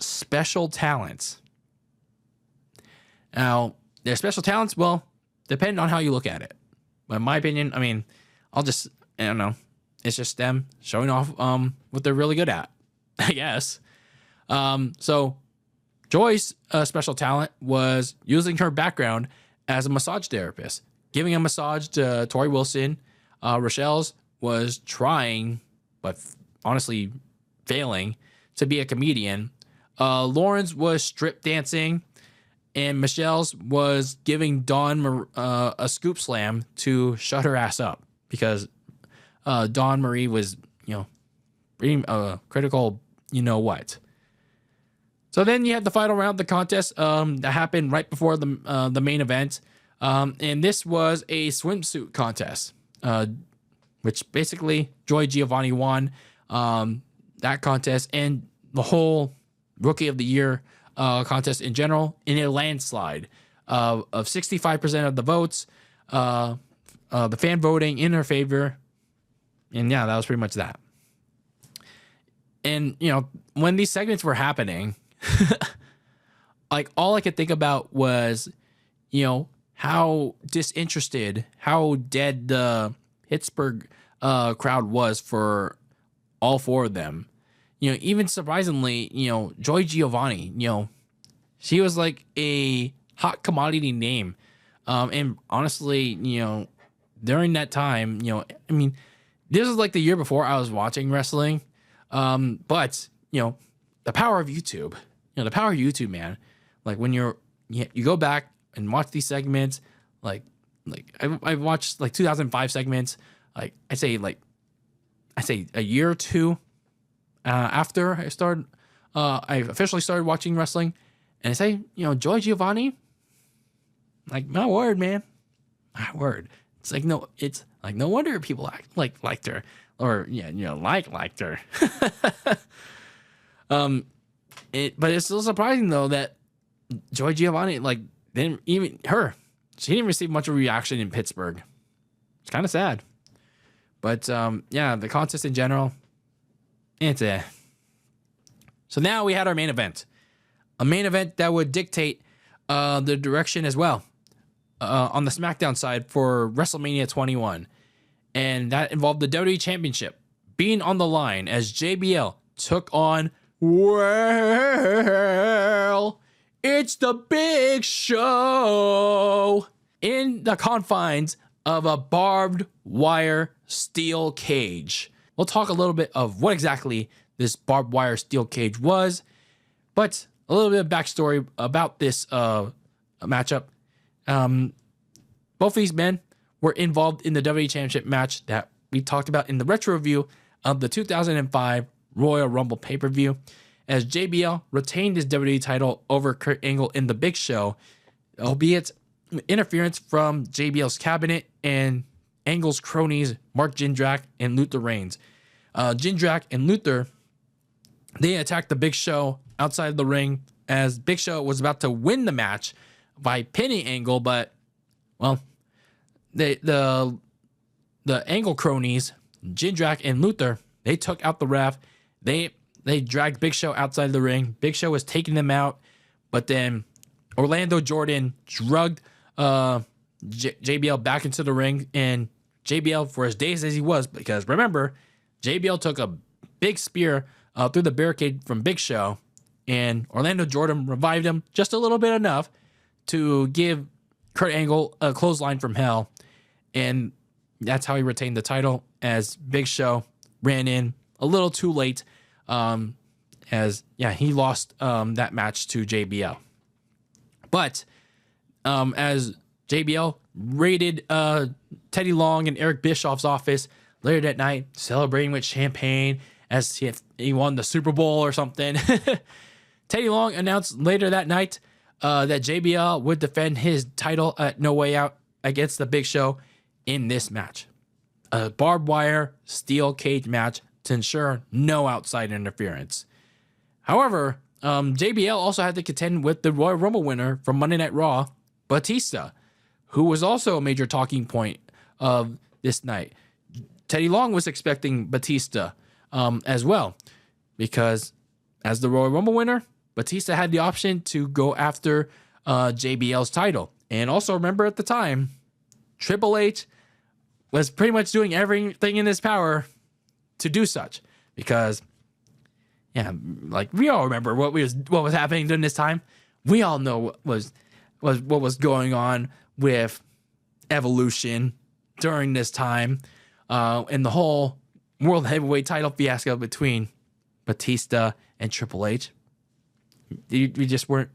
special talents. Now, their special talents, depend on how you look at it. But in my opinion, I don't know. It's just them showing off what they're really good at, I guess. So Joy's special talent was using her background as a massage therapist, giving a massage to Tori Wilson. Rochelle's was trying, but honestly failing, to be a comedian. Lauren's was strip dancing, and Michelle's was giving Dawn a scoop slam to shut her ass up because Dawn Marie was, pretty critical, what. So then you had the final round of the contest that happened right before the main event, and this was a swimsuit contest. Which basically Joy Giovanni won that contest and the whole Rookie of the Year contest in general in a landslide of 65% of the votes, the fan voting in her favor. And that was pretty much that. And, when these segments were happening, all I could think about was, how disinterested, how dead the Pittsburgh crowd was for all four of them. You know, even surprisingly, you know, Joy Giovanni, you know, she was like a hot commodity name. And honestly, you know, during that time, you know, I mean, this was like the year before I was watching wrestling. But, you know, the power of YouTube, man. Like when you go back and watch these segments, like I've watched like 2005 segments, like I say a year or two after I officially started watching wrestling, and I say, you know, Joy Giovanni, like, my word, man, my word. It's like no wonder people liked her, or yeah, you know, liked her. But it's still surprising though that Joy Giovanni, like, she didn't receive much of a reaction in Pittsburgh. It's kind of sad. But yeah, the contest in general, it's So now we had our main event. A main event that would dictate the direction as well on the Smackdown side for WrestleMania 21. And that involved the WWE Championship being on the line as JBL took on, well, it's the Big Show in the confines of a barbed wire steel cage. We'll talk a little bit of what exactly this barbed wire steel cage was, but a little bit of backstory about this matchup. Both of these men were involved in the WWE Championship match that we talked about in the retro review of the 2005 Royal Rumble pay-per-view, as JBL retained his WWE title over Kurt Angle in the Big Show, albeit interference from JBL's cabinet and Angle's cronies Mark Jindrak and Luther Reigns. Jindrak and Luther, they attacked the Big Show outside of the ring as Big Show was about to win the match by pinning Angle, but, well, the Angle cronies, Jindrak and Luther, they took out the ref. They dragged Big Show outside the ring. Big Show was taking them out, but then Orlando Jordan drugged JBL back into the ring, and JBL, for as dazed as he was, because remember, JBL took a big spear through the barricade from Big Show, and Orlando Jordan revived him just a little bit enough to give Kurt Angle a clothesline from hell, and that's how he retained the title, as Big Show ran in a little too late, he lost that match to JBL. But as JBL raided Teddy Long and Eric Bischoff's office later that night, celebrating with champagne as he won the Super Bowl or something, Teddy Long announced later that night that JBL would defend his title at No Way Out against the Big Show in this match. A barbed wire steel cage match to ensure no outside interference. However, JBL also had to contend with the Royal Rumble winner from Monday Night Raw, Batista, who was also a major talking point of this night. Teddy Long was expecting Batista as well, because as the Royal Rumble winner, Batista had the option to go after JBL's title. And also remember, at the time, Triple H was pretty much doing everything in his power to do such, because, yeah, like, we all remember what was happening during this time. We all know what was going on with Evolution during this time, and the whole World Heavyweight title fiasco between Batista and Triple H. We just weren't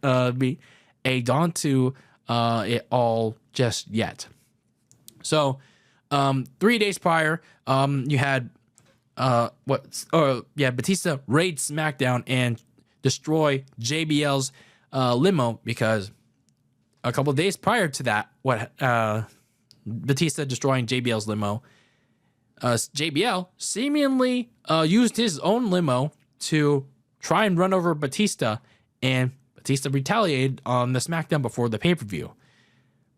egged on to it all just yet. So 3 days prior, you had Batista raid SmackDown and destroy JBL's limo, because a couple of days prior to that, Batista destroying JBL's limo, JBL seemingly used his own limo to try and run over Batista, and Batista retaliated on the SmackDown before the pay-per-view.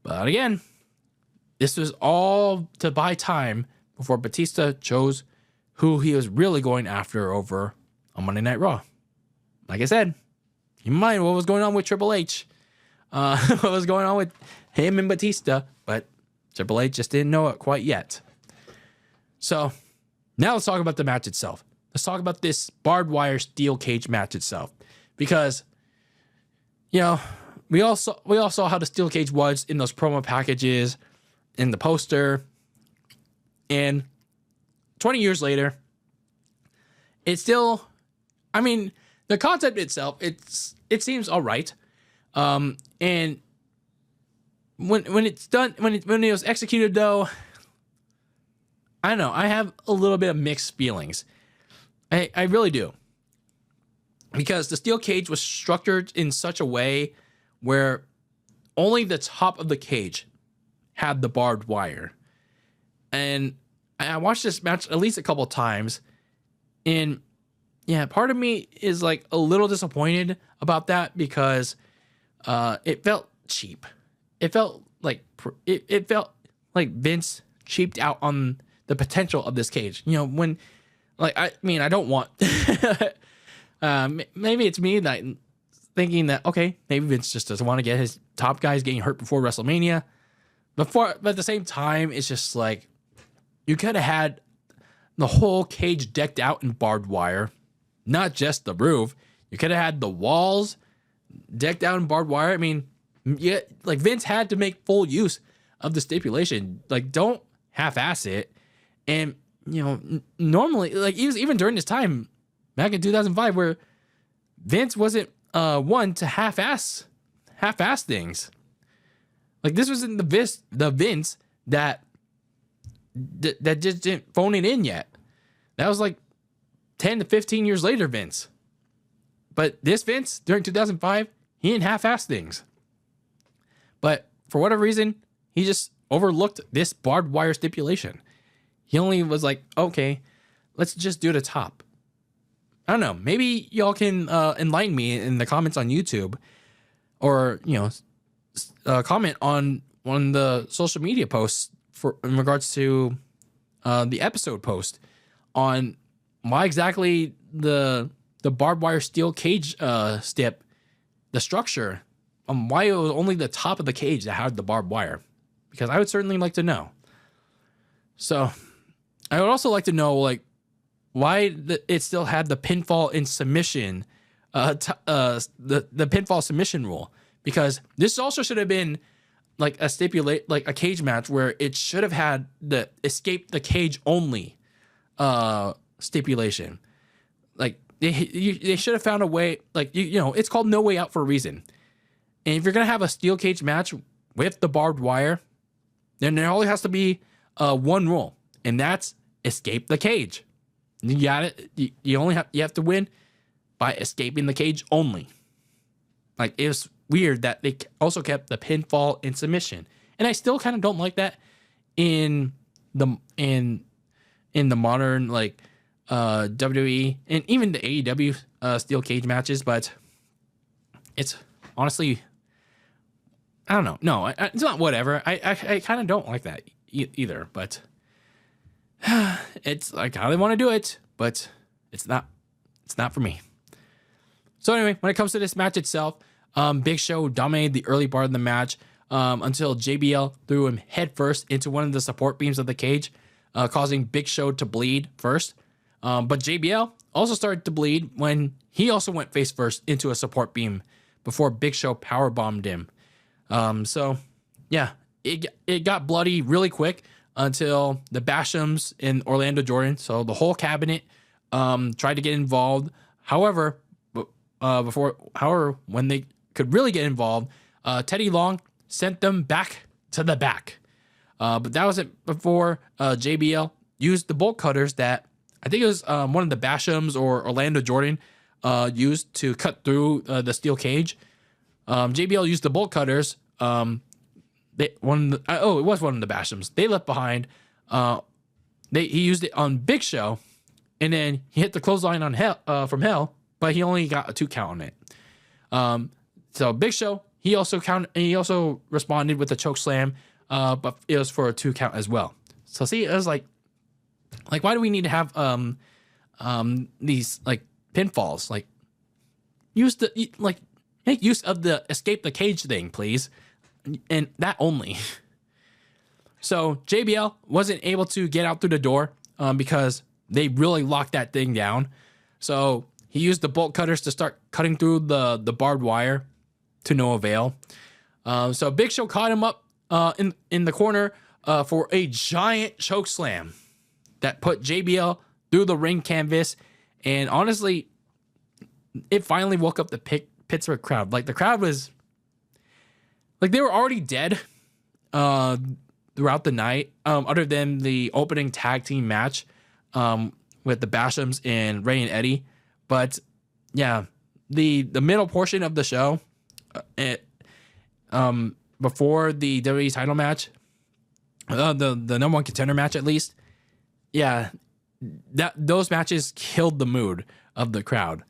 But again, this was all to buy time before Batista chose who he was really going after over on Monday Night Raw. Like I said, keep in mind what was going on with Triple H, what was going on with him and Batista, but Triple H just didn't know it quite yet. So now let's talk about the match itself. Let's talk about this barbed wire steel cage match itself, because we all saw how the steel cage was in those promo packages, in the poster, and 20 years later, it's still, I mean, the concept itself, it seems all right. And when it's done, when it was executed though, I don't know, I have a little bit of mixed feelings. I really do. Because the steel cage was structured in such a way where only the top of the cage had the barbed wire. And I watched this match at least a couple of times, and yeah, part of me is like a little disappointed about that, because it felt cheap. It felt like Vince cheaped out on the potential of this cage. When, like, I mean, I don't want. Maybe it's me that thinking that, okay, maybe Vince just doesn't want to get his top guys getting hurt before WrestleMania. But at the same time, it's just like, you could have had the whole cage decked out in barbed wire, not just the roof. You could have had the walls decked out in barbed wire. I mean, yeah, like Vince had to make full use of the stipulation. Like, don't half-ass it. And normally, like even during this time, back in 2005, where Vince wasn't one to half-ass things. Like, this wasn't the Vince that just didn't phone it in yet. That was like 10 to 15 years later Vince. But this Vince, during 2005, he didn't half-ass things. But for whatever reason, he just overlooked this barbed wire stipulation. He only was like, okay, let's just do the top. I don't know. Maybe y'all can enlighten me in the comments on YouTube, or comment on one of the social media posts in regards to the episode post on why exactly the barbed wire steel cage stip, the structure, why it was only the top of the cage that had the barbed wire, because I would certainly like to know. So I would also like to know, like, why it still had the pinfall in submission, the pinfall submission rule, because this also should have been like a cage match where it should have had the escape the cage only stipulation. Like they should have found a way. Like it's called No Way Out for a reason. And if you're gonna have a steel cage match with the barbed wire, then there only has to be one rule, and that's escape the cage. You got it. You have to win by escaping the cage only. Like, it was weird that they also kept the pinfall in submission, and I still kind of don't like that in the modern, like, WWE and even the AEW steel cage matches. But it's honestly, I don't know. No, it's not whatever. I kind of don't like that either. But it's like how they want to do it, but it's not for me. So anyway, when it comes to this match itself, Big Show dominated the early part of the match until JBL threw him headfirst into one of the support beams of the cage, causing Big Show to bleed first. But JBL also started to bleed when he also went face first into a support beam before Big Show powerbombed him. So yeah, it got bloody really quick until the Bashams and Orlando Jordan, so the whole cabinet, tried to get involved. However, when they could really get involved, Teddy Long sent them back to the back. But that wasn't before JBL used the bolt cutters that I think it was one of the Bashams or Orlando Jordan used to cut through the steel cage. JBL used the bolt cutters. It was one of the Bashams. They left behind. He used it on Big Show, and then he hit the clothesline on from Hell, but he only got a 2 count on it. So Big Show, he also responded with a choke slam, but it was for a 2 count as well. So see, it was like why do we need to have these like pinfalls? Like, make use of the escape the cage thing, please. and that only. So JBL wasn't able to get out through the door because they really locked that thing down. So he used the bolt cutters to start cutting through the barbed wire to no avail. So Big Show caught him up in the corner for a giant choke slam that put JBL through the ring canvas. And honestly, it finally woke up the Pittsburgh crowd. Like, the crowd was, like, they were already dead throughout the night, other than the opening tag team match with the Bashams and Ray and Eddie. But yeah, the middle portion of the show, before the WWE title match, the number one contender match at least, yeah, those matches killed the mood of the crowd.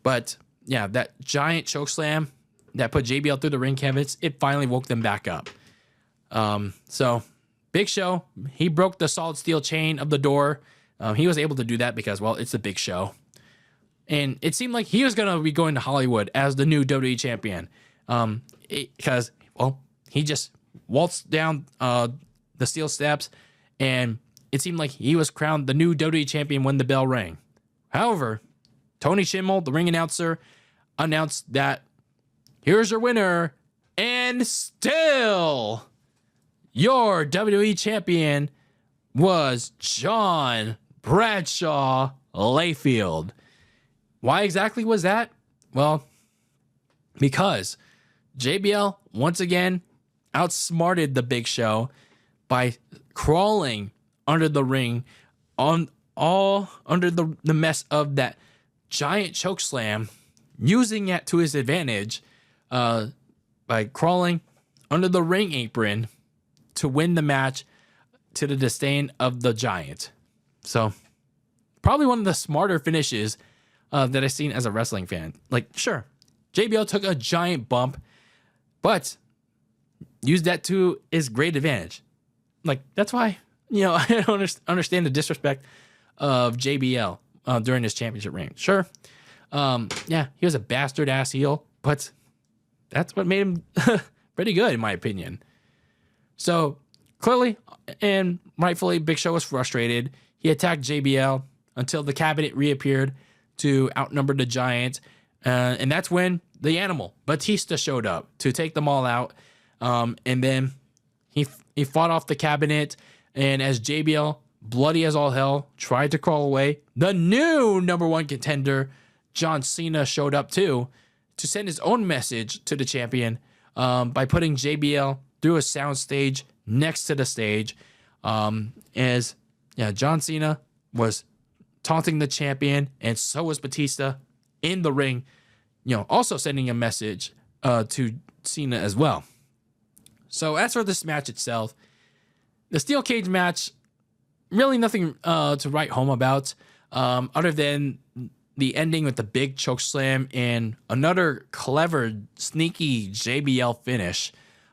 But yeah, that giant choke slam that put JBL through the ring canvas, it finally woke them back up. So Big Show, he broke the solid steel chain of the door. He was able to do that because, well, it's the Big Show. And it seemed like he was going to be going to Hollywood as the new WWE champion. Because, well, he just waltzed down the steel steps, and it seemed like he was crowned the new WWE champion when the bell rang. However, Tony Schimmel, the ring announcer, announced that here's your winner, and still your WWE champion was John Bradshaw Layfield. Why exactly was that? Well, because JBL once again outsmarted the Big Show by crawling under the ring under the mess of that giant choke slam, using it to his advantage by crawling under the ring apron to win the match to the disdain of the Giant. So probably one of the smarter finishes that I've seen as a wrestling fan. Like, sure, JBL took a giant bump, but used that to his great advantage. Like, that's why, I don't understand the disrespect of JBL during his championship reign. Sure, yeah, he was a bastard ass heel, but that's what made him pretty good, in my opinion. So clearly and rightfully, Big Show was frustrated. He attacked JBL until the cabinet reappeared to outnumber the Giant. And that's when the Animal, Batista, showed up to take them all out. And then he fought off the cabinet. And as JBL, bloody as all hell, tried to crawl away, the new number one contender, John Cena, showed up too to send his own message to the champion by putting JBL through a soundstage next to the stage. John Cena was taunting the champion, and so was Batista in the ring, also sending a message to Cena as well. So as for this match itself, the steel cage match, really nothing to write home about, other than the ending with the big choke slam and another clever, sneaky JBL finish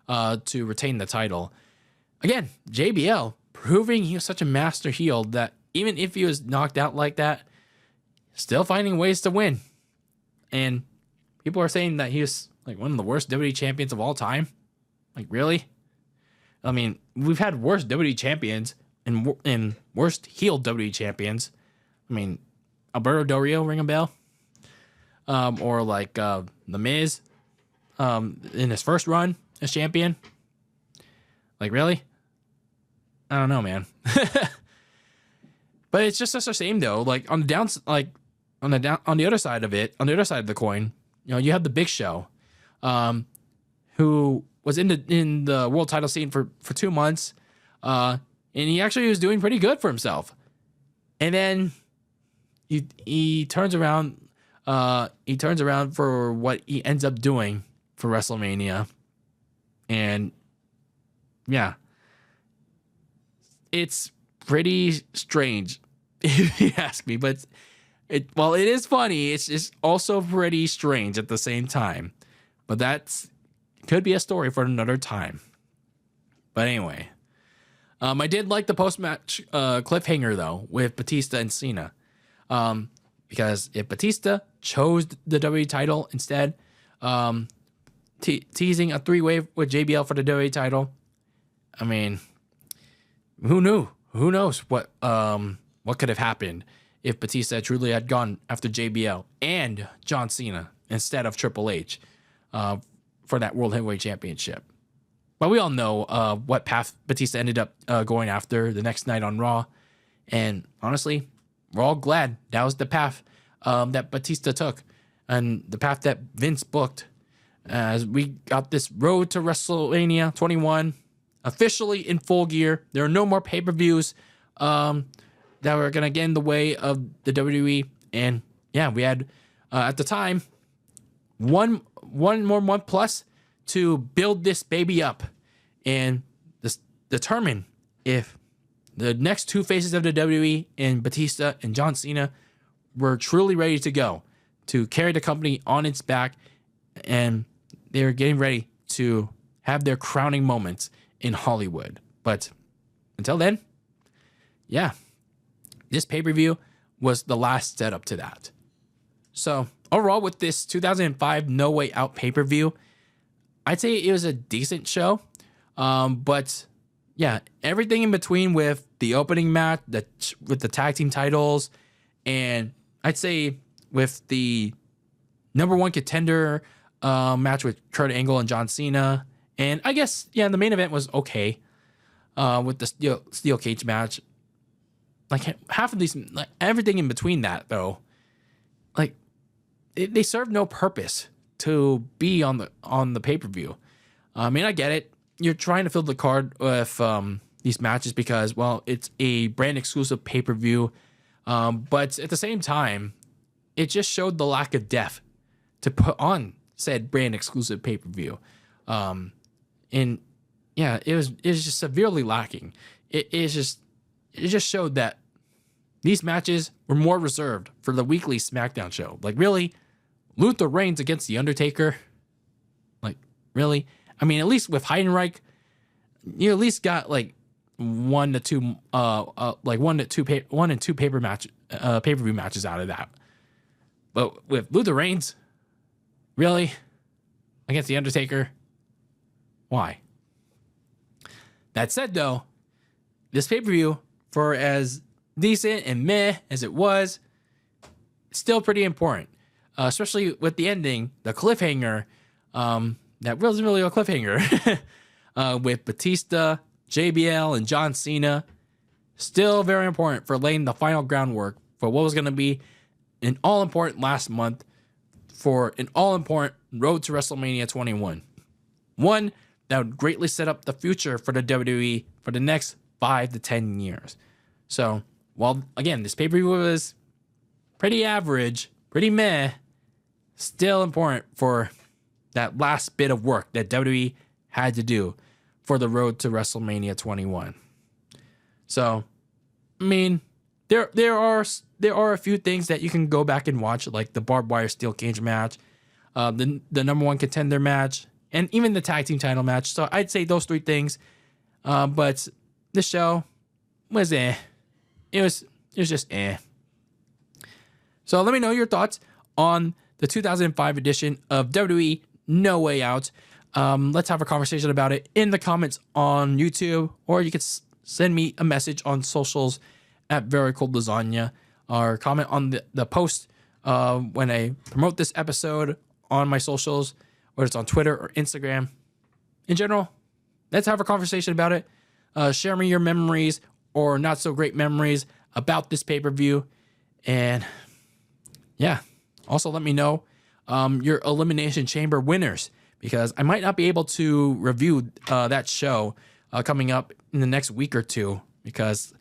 to retain the title. Again, JBL proving he was such a master heel that even if he was knocked out like that, still finding ways to win. And people are saying that he was like one of the worst WWE champions of all time. Like, really? I mean, we've had worse WWE champions and worst heel WWE champions. I mean, Alberto Del Rio, ring a bell? Or like The Miz in his first run as champion. Like, really? I don't know, man. But it's just such a shame, though. Like, on the other side of it, on the other side of the coin, you have the Big Show, who was in the world title scene for 2 months, and he actually was doing pretty good for himself. And then he turns around. He turns around for what he ends up doing for WrestleMania, and yeah, it's pretty strange if you ask me. But it is funny, it's just also pretty strange at the same time. But that's could be a story for another time. But anyway, I did like the post-match cliffhanger though with Batista and Cena, because if Batista chose the WWE title instead, teasing a 3-way with JBL for the WWE title. I mean, who knew? Who knows what could have happened if Batista truly had gone after JBL and John Cena instead of Triple H for that World Heavyweight Championship. But we all know what path Batista ended up going after the next night on Raw. And honestly, we're all glad that was the path that Batista took and the path that Vince booked. As we got this road to WrestleMania 21 officially in full gear. There are no more pay-per-views that were going to get in the way of the WWE. And yeah, we had, at the time, one more month plus to build this baby up and determine if the next two faces of the WWE in Batista and John Cena were truly ready to go to carry the company on its back, and they were getting ready to have their crowning moments in Hollywood. But until then, yeah, this pay-per-view was the last setup to that. So overall, with this 2005 No Way Out pay-per-view, I'd say it was a decent show. But yeah, everything in between with the opening match, with the tag team titles, and I'd say with the number one contender match with Kurt Angle and John Cena, and I guess the main event was okay. With the steel cage match, like half of these, like everything in between that though, like they serve no purpose to be on the pay-per-view. I mean, I get it. You're trying to fill the card with these matches because, well, it's a brand exclusive pay-per-view. But at the same time, it just showed the lack of depth to put on said brand exclusive pay-per-view. And yeah, it was just severely lacking. It just showed that these matches were more reserved for the weekly Smackdown show. Like, really? Luther Reigns against The Undertaker? Like, really? I mean, at least with Heidenreich, you at least got like one and two pay-per-view matches out of that. But with Luther Reigns, really? Against The Undertaker? Why? That said, though, this pay-per-view, for as decent and meh as it was, still pretty important. Especially with the ending, the cliffhanger, that wasn't really a cliffhanger, with Batista, JBL, and John Cena. Still very important for laying the final groundwork for what was going to be an all-important last month for an all-important road to WrestleMania 21. One that would greatly set up the future for the WWE for the next 5 to 10 years. So, while, again, this pay-per-view was pretty average, pretty meh, still important for that last bit of work that WWE had to do for the road to WrestleMania 21. So, I mean, there are a few things that you can go back and watch, like the Barbed Wire Steel Cage match, the number one contender match, and even the tag team title match. So I'd say those three things. But the show was eh. It was just eh. So let me know your thoughts on the 2005 edition of WWE No Way Out. Let's have a conversation about it in the comments on YouTube, or you could send me a message on socials at Very Cold Lasagna, or comment on the post when I promote this episode on my socials, whether it's on Twitter or Instagram. In general, let's have a conversation about it. Share me your memories or not so great memories about this pay-per-view. And yeah, also let me know your Elimination Chamber winners, because I might not be able to review that show coming up in the next week or two, because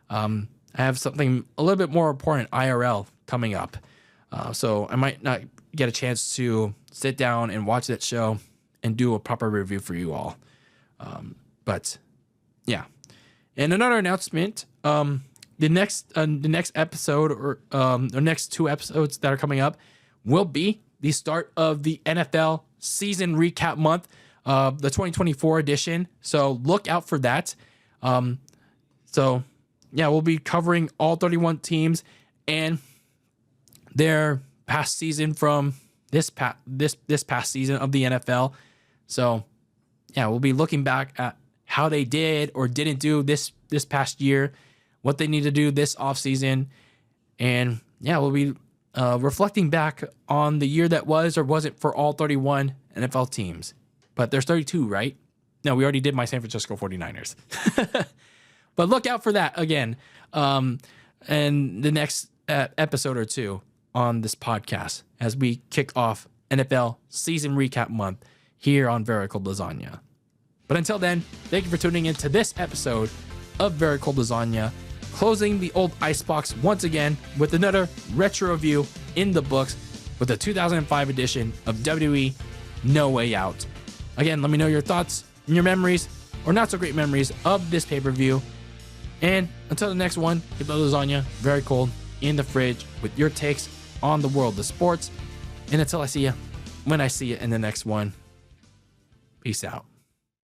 I have something a little bit more important IRL coming up. So I might not get a chance to sit down and watch that show and do a proper review for you all. But yeah. And another announcement, the next episode, or the next two episodes that are coming up, will be the start of the NFL season recap month, the 2024 edition. So look out for that. So yeah, we'll be covering all 31 teams and their past season from this past season of the NFL. So, yeah, we'll be looking back at how they did or didn't do this past year, what they need to do this offseason. And, yeah, we'll be reflecting back on the year that was or wasn't for all 31 NFL teams. But there's 32, right? No, we already did my San Francisco 49ers. But look out for that again in the next episode or two on this podcast as we kick off NFL season recap month here on Very Cold Lasagna. But until then, thank you for tuning in to this episode of Very Cold Lasagna, closing the Old Icebox once again with another retro review in the books with the 2005 edition of WWE No Way Out. Again, let me know your thoughts and your memories or not so great memories of this pay-per-view. And until the next one, keep the lasagna very cold in the fridge with your takes on the world of sports. And until I see you, when I see you in the next one, peace out.